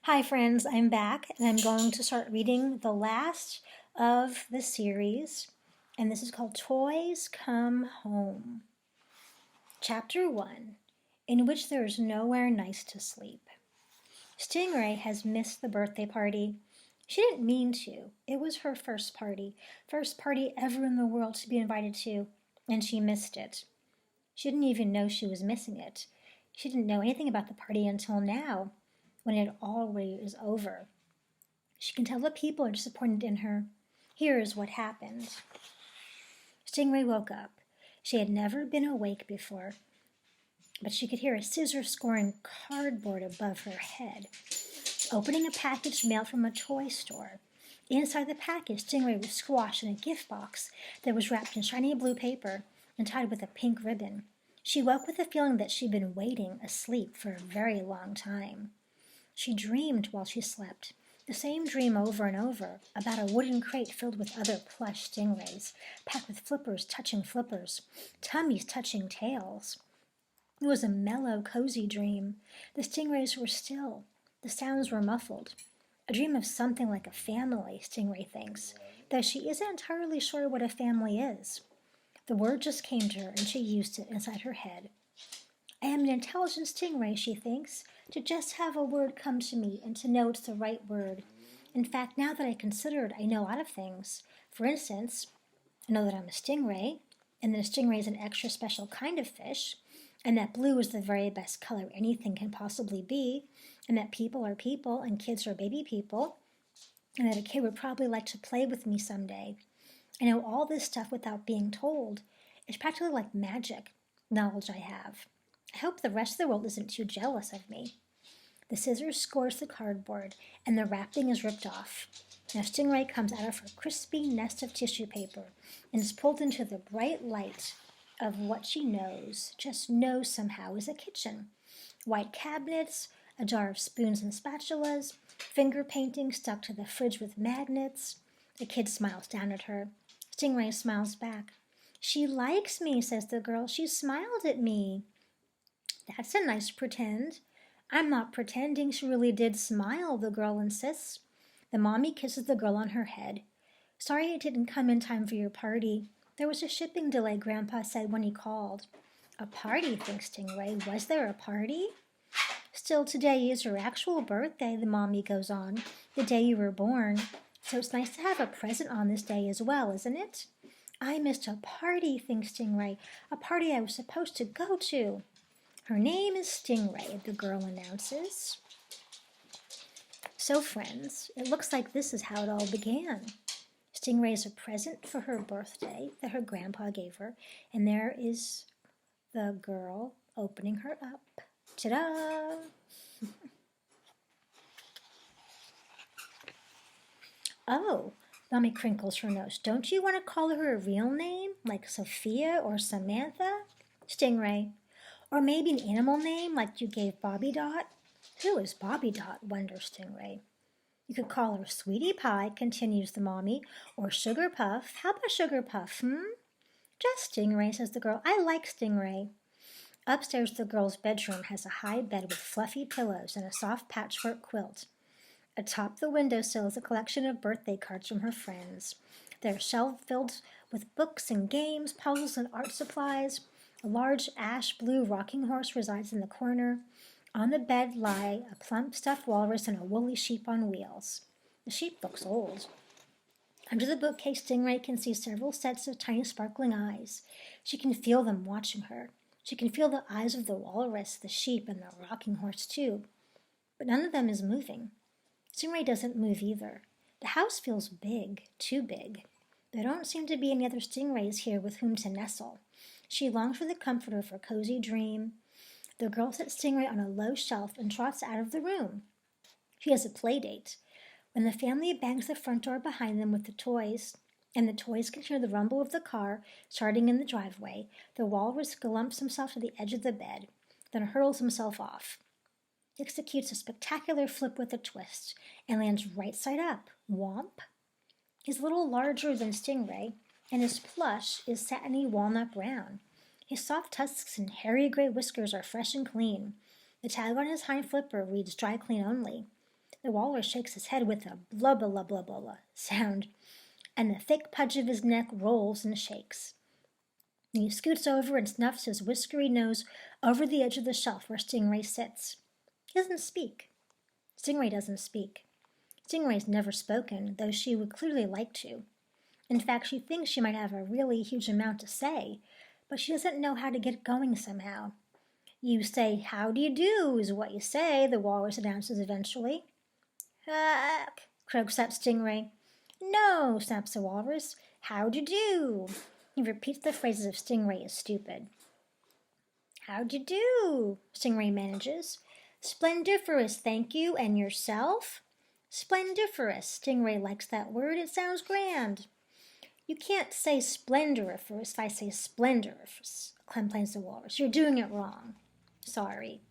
Hi friends, I'm back and I'm going to start reading the last of the series, and this is called Toys Come Home. Chapter 1, in which there is nowhere nice to sleep. StingRay has missed the birthday party. She didn't mean to. It was her first party ever in the world to be invited to, and she missed it. She didn't even know she was missing it. She didn't know anything about the party until now, when it already is over. She can tell that people are disappointed in her. Here is what happened. StingRay woke up. She had never been awake before, but she could hear a scissor scoring cardboard above her head. Opening a package mailed from a toy store. Inside the package, StingRay was squashed in a gift box that was wrapped in shiny blue paper and tied with a pink ribbon. She woke with the feeling that she'd been waiting asleep for a very long time. She dreamed while she slept, the same dream over and over, about a wooden crate filled with other plush stingrays, packed with flippers touching flippers, tummies touching tails. It was a mellow, cozy dream. The stingrays were still. The sounds were muffled. A dream of something like a family, StingRay thinks, though she isn't entirely sure what a family is. The word just came to her, and she used it inside her head. I am an intelligent stingray, she thinks, to just have a word come to me and to know it's the right word. In fact, now that I consider it, I know a lot of things. For instance, I know that I'm a stingray, and that a stingray is an extra special kind of fish, and that blue is the very best color anything can possibly be, and that people are people and kids are baby people, and that a kid would probably like to play with me someday. I know all this stuff without being told. It's practically like magic, knowledge I have. I hope the rest of the world isn't too jealous of me. The scissors scores the cardboard, and the wrapping is ripped off. Now StingRay comes out of her crispy nest of tissue paper and is pulled into the bright light of what she just knows somehow is a kitchen. White cabinets, a jar of spoons and spatulas, finger painting stuck to the fridge with magnets. The kid smiles down at her. StingRay smiles back. She likes me, says the girl. She smiled at me. That's a nice pretend. I'm not pretending, she really did smile, the girl insists. The mommy kisses the girl on her head. Sorry I didn't come in time for your party. There was a shipping delay, Grandpa said when he called. A party, thinks StingRay. Was there a party? Still, today is your actual birthday, the mommy goes on, the day you were born. So it's nice to have a present on this day as well, isn't it? I missed a party, thinks StingRay, a party I was supposed to go to. Her name is StingRay, the girl announces. So friends, it looks like this is how it all began. StingRay is a present for her birthday that her grandpa gave her, and there is the girl opening her up. Ta-da! Oh, Mommy crinkles her nose. Don't you want to call her a real name, like Sophia or Samantha? StingRay. Or maybe an animal name like you gave Bobby Dot? Who is Bobby Dot, wonders StingRay. You could call her Sweetie Pie, continues the mommy, or Sugar Puff. How about Sugar Puff, Just StingRay, says the girl. I like StingRay. Upstairs, the girl's bedroom has a high bed with fluffy pillows and a soft patchwork quilt. Atop the windowsill is a collection of birthday cards from her friends. There are shelves filled with books and games, puzzles and art supplies. A large ash-blue rocking horse resides in the corner. On the bed lie a plump stuffed walrus and a woolly sheep on wheels. The sheep looks old. Under the bookcase, StingRay can see several sets of tiny sparkling eyes. She can feel them watching her. She can feel the eyes of the walrus, the sheep, and the rocking horse too. But none of them is moving. StingRay doesn't move either. The house feels big, too big. There don't seem to be any other stingrays here with whom to nestle. She longs for the comfort of her cozy dream. The girl sets StingRay on a low shelf and trots out of the room. She has a play date. When the family bangs the front door behind them with the toys, and the toys can hear the rumble of the car starting in the driveway, the walrus galumps himself to the edge of the bed, then hurls himself off. He executes a spectacular flip with a twist and lands right side up. Whomp! He's a little larger than StingRay, and his plush is satiny walnut brown. His soft tusks and hairy gray whiskers are fresh and clean. The tag on his hind flipper reads dry clean only. The walrus shakes his head with a blah blah blah blah blah blah sound, and the thick pudge of his neck rolls and shakes. And he scoots over and snuffs his whiskery nose over the edge of the shelf where StingRay sits. He doesn't speak. StingRay doesn't speak. StingRay's never spoken, though she would clearly like to. In fact, she thinks she might have a really huge amount to say, but she doesn't know how to get going somehow. You say, "How do you do," is what you say, the walrus announces eventually. Croaks up StingRay. "No," snaps the walrus. "How'd you do?" He repeats the phrases if StingRay is stupid. "How'd you do?" StingRay manages. "Splendiferous, thank you. And yourself?" "Splendiferous." StingRay likes that word. It sounds grand. "You can't say splendoriferous if I say splendoriferous," complains the walrus. "You're doing it wrong." "Sorry."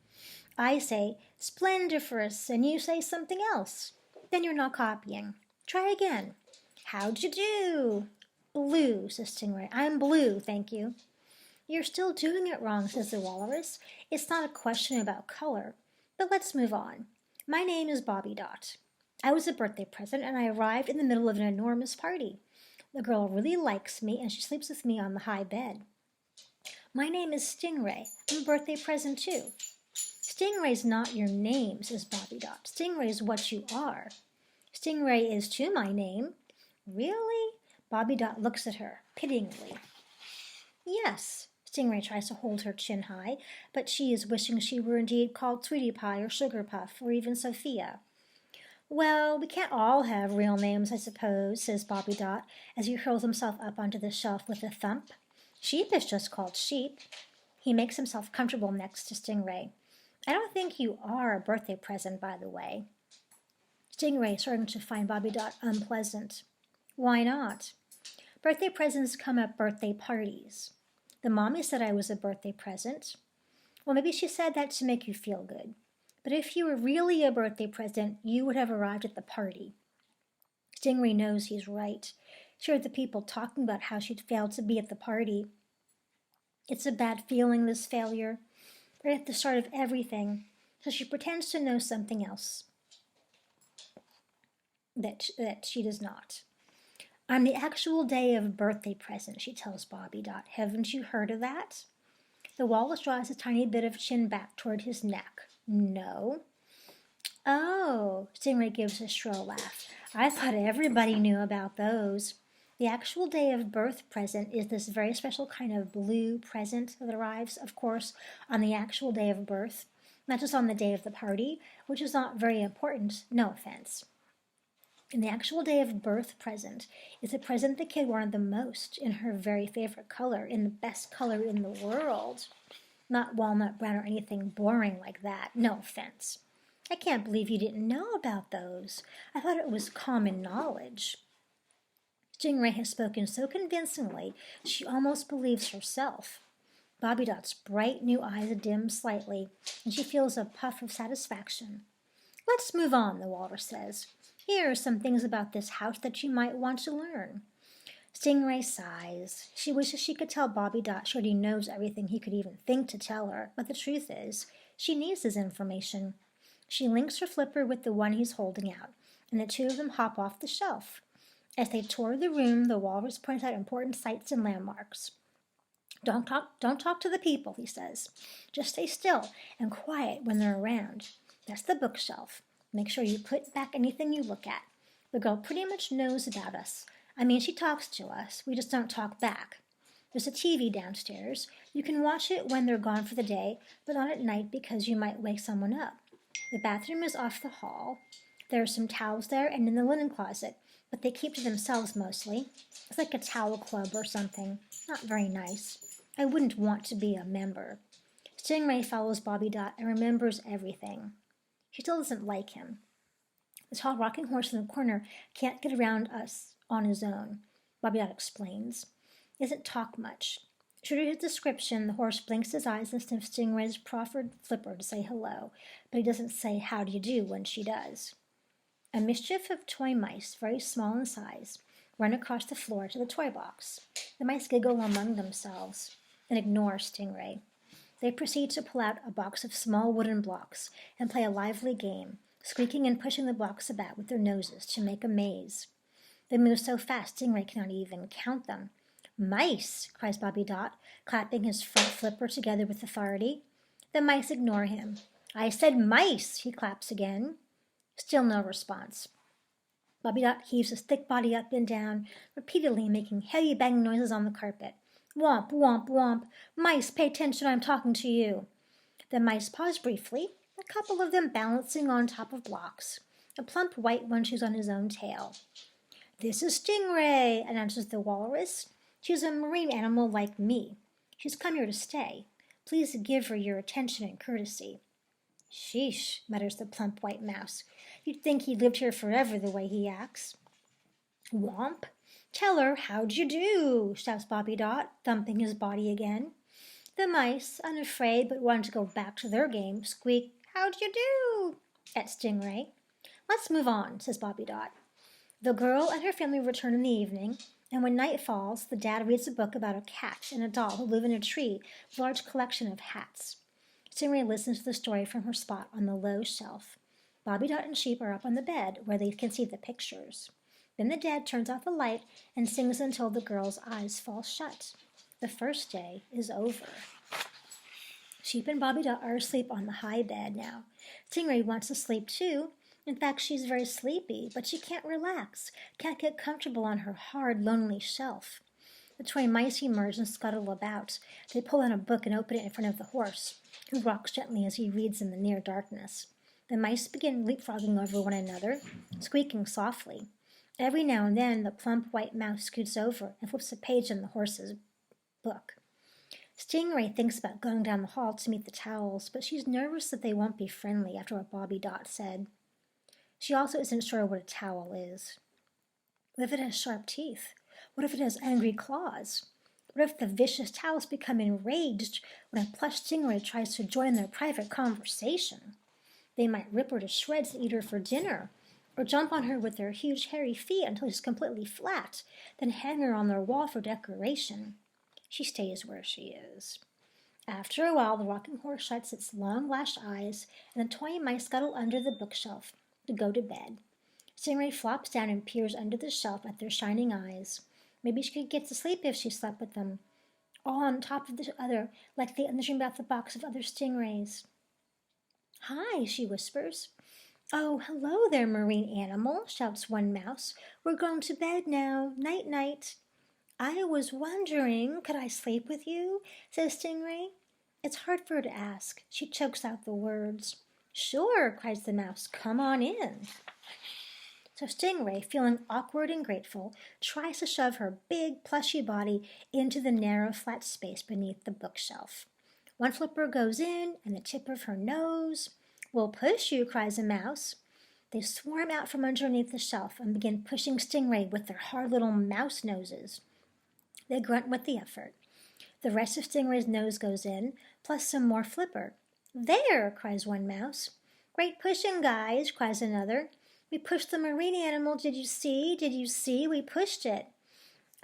"I say splendiferous and you say something else. Then you're not copying. Try again." "How'd you do?" "Blue," says StingRay. "I'm blue, thank you." "You're still doing it wrong," says the walrus. "It's not a question about color. But let's move on. My name is Bobby Dot. I was a birthday present and I arrived in the middle of an enormous party. The girl really likes me and she sleeps with me on the high bed. My name is StingRay. I'm a birthday present too." "StingRay's not your name," says Bobby Dot. "StingRay's what you are." "StingRay is too my name." "Really?" Bobby Dot looks at her pityingly. "Yes." StingRay tries to hold her chin high, but she is wishing she were indeed called Sweetie Pie or Sugar Puff or even Sophia. "Well, we can't all have real names, I suppose," says Bobby Dot as he hurls himself up onto the shelf with a thump. "Sheep is just called sheep." He makes himself comfortable next to StingRay. "I don't think you are a birthday present, by the way." StingRay is starting to find Bobby Dot unpleasant. "Why not?" "Birthday presents come at birthday parties." "The mommy said I was a birthday present." "Well, maybe she said that to make you feel good. But if you were really a birthday present, you would have arrived at the party." StingRay knows he's right. She heard the people talking about how she'd failed to be at the party. It's a bad feeling, this failure, right at the start of everything, so she pretends to know something else that she does not. "I'm the actual day of birthday present," she tells Bobby Dot. "Haven't you heard of that?" The walrus draws a tiny bit of chin back toward his neck. "No." "Oh," StingRay gives a shrill laugh. "I thought everybody knew about those. The actual day of birth present is this very special kind of blue present that arrives, of course, on the actual day of birth, not just on the day of the party, which is not very important, no offense. And the actual day of birth present is a present the kid wanted the most, in her very favorite color, in the best color in the world. Not walnut brown or anything boring like that, no offense. I can't believe you didn't know about those. I thought it was common knowledge." StingRay has spoken so convincingly she almost believes herself. Bobby Dot's bright new eyes dim slightly, and she feels a puff of satisfaction. "Let's move on," the walrus says. "Here are some things about this house that you might want to learn." StingRay sighs. She wishes she could tell Bobby Dot she already knows everything he could even think to tell her, but the truth is, she needs his information. She links her flipper with the one he's holding out, and the two of them hop off the shelf. As they tour the room, the walrus points out important sights and landmarks. Don't talk to the people," he says. "Just stay still and quiet when they're around. That's the bookshelf. Make sure you put back anything you look at. The girl pretty much knows about us. I mean, she talks to us. We just don't talk back. There's a TV downstairs. You can watch it when they're gone for the day, but not at night because you might wake someone up. The bathroom is off the hall. There are some towels there and in the linen closet, but they keep to themselves mostly. It's like a towel club or something. Not very nice. I wouldn't want to be a member." StingRay follows Bobby Dot and remembers everything. She still doesn't like him. The tall rocking horse in the corner can't get around us on his own, Bobby Dot explains. He doesn't talk much. True to his description, the horse blinks his eyes and sniffs StingRay's proffered flipper to say hello, but he doesn't say how do you do when she does. A mischief of toy mice, very small in size, run across the floor to the toy box. The mice giggle among themselves and ignore StingRay. They proceed to pull out a box of small wooden blocks and play a lively game, squeaking and pushing the blocks about with their noses to make a maze. They move so fast StingRay cannot even count them. Mice, cries Bobby Dot, clapping his front flipper together with authority. The mice ignore him. I said mice, he claps again. Still no response. Bobby Dot heaves his thick body up and down, repeatedly making heavy banging noises on the carpet. Womp, womp, womp. Mice, pay attention, I'm talking to you. The mice pause briefly, a couple of them balancing on top of blocks. A plump white one chews on his own tail. This is StingRay, announces the walrus. She's a marine animal like me. She's come here to stay. Please give her your attention and courtesy. Sheesh, mutters the plump white mouse. You'd think he lived here forever the way he acts. Womp. Tell her how'd you do, shouts Bobby Dot, thumping his body again. The mice, unafraid but wanting to go back to their game, squeak, how'd you do, at StingRay. Let's move on, says Bobby Dot. The girl and her family return in the evening, and when night falls, the dad reads a book about a cat and a doll who live in a tree with a large collection of hats. StingRay listens to the story from her spot on the low shelf. Bobby Dot and Sheep are up on the bed where they can see the pictures. Then the dad turns off the light and sings until the girl's eyes fall shut. The first day is over. Sheep and Bobby Dot are asleep on the high bed now. StingRay wants to sleep too. In fact, she's very sleepy, but she can't relax, can't get comfortable on her hard, lonely shelf. The toy mice emerge and scuttle about. They pull out a book and open it in front of the horse, who rocks gently as he reads in the near darkness. The mice begin leapfrogging over one another, squeaking softly. Every now and then, the plump white mouse scoots over and flips a page in the horse's book. StingRay thinks about going down the hall to meet the towels, but she's nervous that they won't be friendly after what Bobby Dot said. She also isn't sure what a towel is. What if it has sharp teeth? What if it has angry claws? What if the vicious towels become enraged when a plush StingRay tries to join their private conversation? They might rip her to shreds and eat her for dinner, or jump on her with their huge hairy feet until she's completely flat, then hang her on their wall for decoration. She stays where she is. After a while, the rocking horse shuts its long lashed eyes, and the toy mice scuttle under the bookshelf to go to bed. StingRay flops down and peers under the shelf at their shining eyes. Maybe she could get to sleep if she slept with them, all on top of the other, like they dream about the box of other StingRays. Hi, she whispers. Oh, hello there, marine animal, shouts one mouse. We're going to bed now. Night, night. I was wondering, could I sleep with you? Says StingRay. It's hard for her to ask. She chokes out the words. Sure, cries the mouse. Come on in. So StingRay, feeling awkward and grateful, tries to shove her big, plushy body into the narrow, flat space beneath the bookshelf. One flipper goes in, and the tip of her nose. We'll push you, cries a mouse. They swarm out from underneath the shelf and begin pushing StingRay with their hard little mouse noses. They grunt with the effort. The rest of StingRay's nose goes in, plus some more flipper. There, cries one mouse. Great pushing, guys, cries another. We pushed the marine animal. Did you see? Did you see? We pushed it.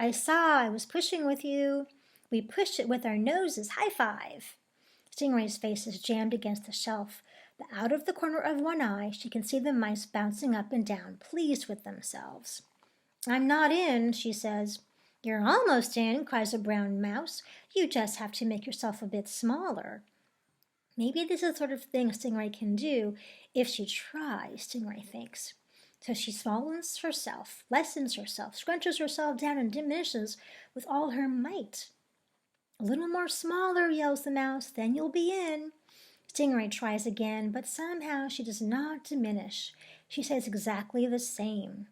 I saw. I was pushing with you. We pushed it with our noses. High five. StingRay's face is jammed against the shelf, but out of the corner of one eye, she can see the mice bouncing up and down, pleased with themselves. I'm not in, she says. You're almost in, cries a brown mouse. You just have to make yourself a bit smaller. Maybe this is the sort of thing StingRay can do if she tries, StingRay thinks. So she smallens herself, lessens herself, scrunches herself down and diminishes with all her might. A little more smaller, yells the mouse, then you'll be in. StingRay tries again, but somehow she does not diminish. She stays exactly the same.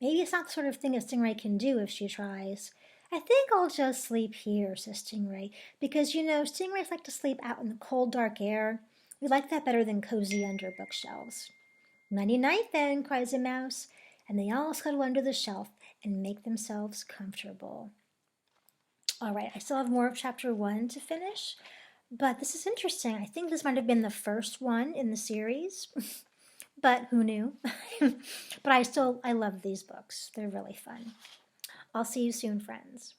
Maybe it's not the sort of thing a StingRay can do if she tries. I think I'll just sleep here, says StingRay, because, StingRays like to sleep out in the cold, dark air. We like that better than cozy under bookshelves. Nighty-night, then, cries a mouse, and they all scuttle under the shelf and make themselves comfortable. All right, I still have more of Chapter 1 to finish, but this is interesting. I think this might have been the first one in the series, but who knew? But I love these books. They're really fun. I'll see you soon, friends.